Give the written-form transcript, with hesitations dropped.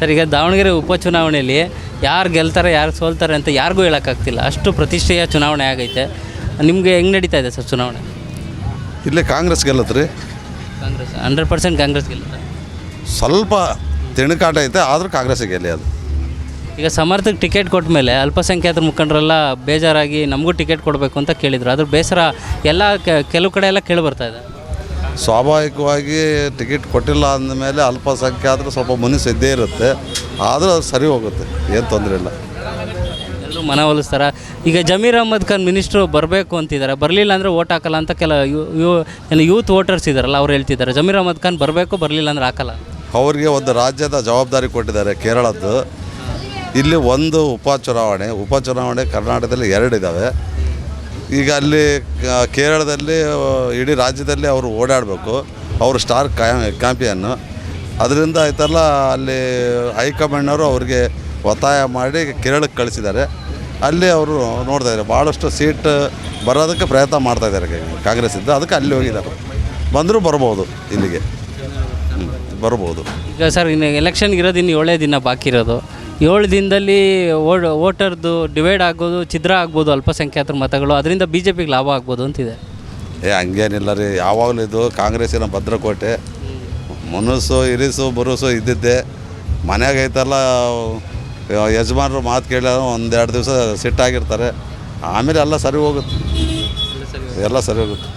Sir, ಈಗ ದಾವಣಗೆರೆ ಉಪಚುನಾವಣೆಯಲ್ಲಿ ಯಾರು ಗೆಲ್ತಾರೆ ಯಾರು ಸೋಲ್ತಾರೆ ಅಂತ ಯಾರಿಗೂ ಹೇಳೋಕ್ಕಾಗ್ತಿಲ್ಲ. ಅಷ್ಟು ಪ್ರತಿಷ್ಠೆಯ ಚುನಾವಣೆ ಆಗೈತೆ. ನಿಮಗೆ ಹೆಂಗೆ ನಡೀತಾ ಇದೆ ಸರ್ ಚುನಾವಣೆ? ಇಲ್ಲೇ ಕಾಂಗ್ರೆಸ್ ಗೆಲ್ಲತ್ರಿ. ಕಾಂಗ್ರೆಸ್ 100% ಕಾಂಗ್ರೆಸ್ ಗೆಲ್ಲುತ್ತೆ. ಸ್ವಲ್ಪ ತಿಣಕಾಟ ಐತೆ, ಆದರೂ ಕಾಂಗ್ರೆಸ್ಸಿಗೆ ಗೆಲ್ಲಿ ಅದು. ಈಗ ಸಮರ್ಥಕ್ಕೆ ಟಿಕೆಟ್ ಕೊಟ್ಟ ಮೇಲೆ ಅಲ್ಪಸಂಖ್ಯಾತರ ಮುಖಂಡರೆಲ್ಲ ಬೇಜಾರಾಗಿ ನಮಗೂ ಟಿಕೆಟ್ ಕೊಡಬೇಕು ಅಂತ ಕೇಳಿದರು. ಅದ್ರ ಬೇಸರ ಎಲ್ಲ ಕೆಲವು ಕಡೆ ಎಲ್ಲ ಕೇಳಿ ಬರ್ತಾ ಇದೆ. ಸ್ವಾಭಾವಿಕವಾಗಿ ಟಿಕೆಟ್ ಕೊಟ್ಟಿಲ್ಲ ಅಂದಮೇಲೆ ಅಲ್ಪಸಂಖ್ಯಾತರು ಸ್ವಲ್ಪ ಮನಸ್ಸು ಇದ್ದೇ ಇರುತ್ತೆ, ಆದರೂ ಅದು ಸರಿ ಹೋಗುತ್ತೆ, ಏನು ತೊಂದರೆ ಇಲ್ಲ. ಎಲ್ಲರೂ ಮನವೊಲಿಸ್ತಾರೆ. ಈಗ ಜಮೀರ್ ಅಹ್ಮದ್ ಖಾನ್ ಮಿನಿಸ್ಟ್ರು ಬರಬೇಕು ಅಂತಿದ್ದಾರೆ, ಬರಲಿಲ್ಲ ಅಂದರೆ ಓಟ್ ಹಾಕಲ್ಲ ಅಂತ ಯೂತ್ ವೋಟರ್ಸ್ ಇದ್ದಾರಲ್ಲ ಅವ್ರು ಹೇಳ್ತಿದ್ದಾರೆ. ಜಮೀರ್ ಅಹ್ಮದ್ ಖಾನ್ ಬರಬೇಕು, ಬರಲಿಲ್ಲ ಅಂದರೆ ಹಾಕಲ್ಲ. ಅವರಿಗೆ ಒಂದು ರಾಜ್ಯದ ಜವಾಬ್ದಾರಿ ಕೊಟ್ಟಿದ್ದಾರೆ ಕೇರಳದ್ದು. ಇಲ್ಲಿ ಒಂದು ಉಪಚುನಾವಣೆ ಕರ್ನಾಟಕದಲ್ಲಿ 2 ಇದ್ದಾವೆ. ಈಗ ಅಲ್ಲಿ ಕೇರಳದಲ್ಲಿ ಇಡೀ ರಾಜ್ಯದಲ್ಲಿ ಅವರು ಓಡಾಡಬೇಕು, ಅವರು ಸ್ಟಾರ್ ಕ್ಯಾಂಪಿಯನ್ನು. ಅದರಿಂದ ಆಯ್ತಲ್ಲ, ಅಲ್ಲಿ ಹೈಕಮಾಂಡ್ನವರು ಅವ್ರಿಗೆ ಒತ್ತಾಯ ಮಾಡಿ ಕೇರಳಕ್ಕೆ ಕಳಿಸಿದ್ದಾರೆ. ಅಲ್ಲಿ ಅವರು ನೋಡ್ತಾ ಇದ್ದಾರೆ, ಭಾಳಷ್ಟು ಸೀಟ್ ಬರೋದಕ್ಕೆ ಪ್ರಯತ್ನ ಮಾಡ್ತಾಯಿದ್ದಾರೆ ಕಾಂಗ್ರೆಸ್ಸಿಂದ. ಅದಕ್ಕೆ ಅಲ್ಲಿ ಹೋಗಿದ್ದಾರೆ. ಬಂದರೂ ಬರ್ಬೋದು, ಇಲ್ಲಿಗೆ ಬರ್ಬೋದು. ಈಗ ಸರ್, ಇನ್ನು ಎಲೆಕ್ಷನ್ ಇರೋದು ಇನ್ನು 7 ದಿನ ಬಾಕಿ ಇರೋದು. 7 ದಿನದಲ್ಲಿ ವೋಟರ್ದು ಡಿವೈಡ್ ಆಗೋದು, ಛಿದ್ರ ಆಗ್ಬೋದು ಅಲ್ಪಸಂಖ್ಯಾತರ ಮತಗಳು. ಅದರಿಂದ BJPಗೆ ಲಾಭ ಆಗ್ಬೋದು ಅಂತಿದೆ. ಹಂಗೇನಿಲ್ಲ ರೀ. ಯಾವಾಗಲೂ ಇದು ಕಾಂಗ್ರೆಸ್ಸಿನ ಭದ್ರಕೋಟೆ. ಮುನುಸು ಇರಿಸು ಬುರುಸು ಇದ್ದಿದ್ದೆ. ಮನೆಯಾಗ ಐತಲ್ಲ, ಯಜಮಾನರು ಮಾತು ಕೇಳಿ 1-2 ದಿವಸ ಸಿಟ್ಟಾಗಿರ್ತಾರೆ. ಆಮೇಲೆ ಎಲ್ಲ ಸರಿ ಹೋಗುತ್ತೆ.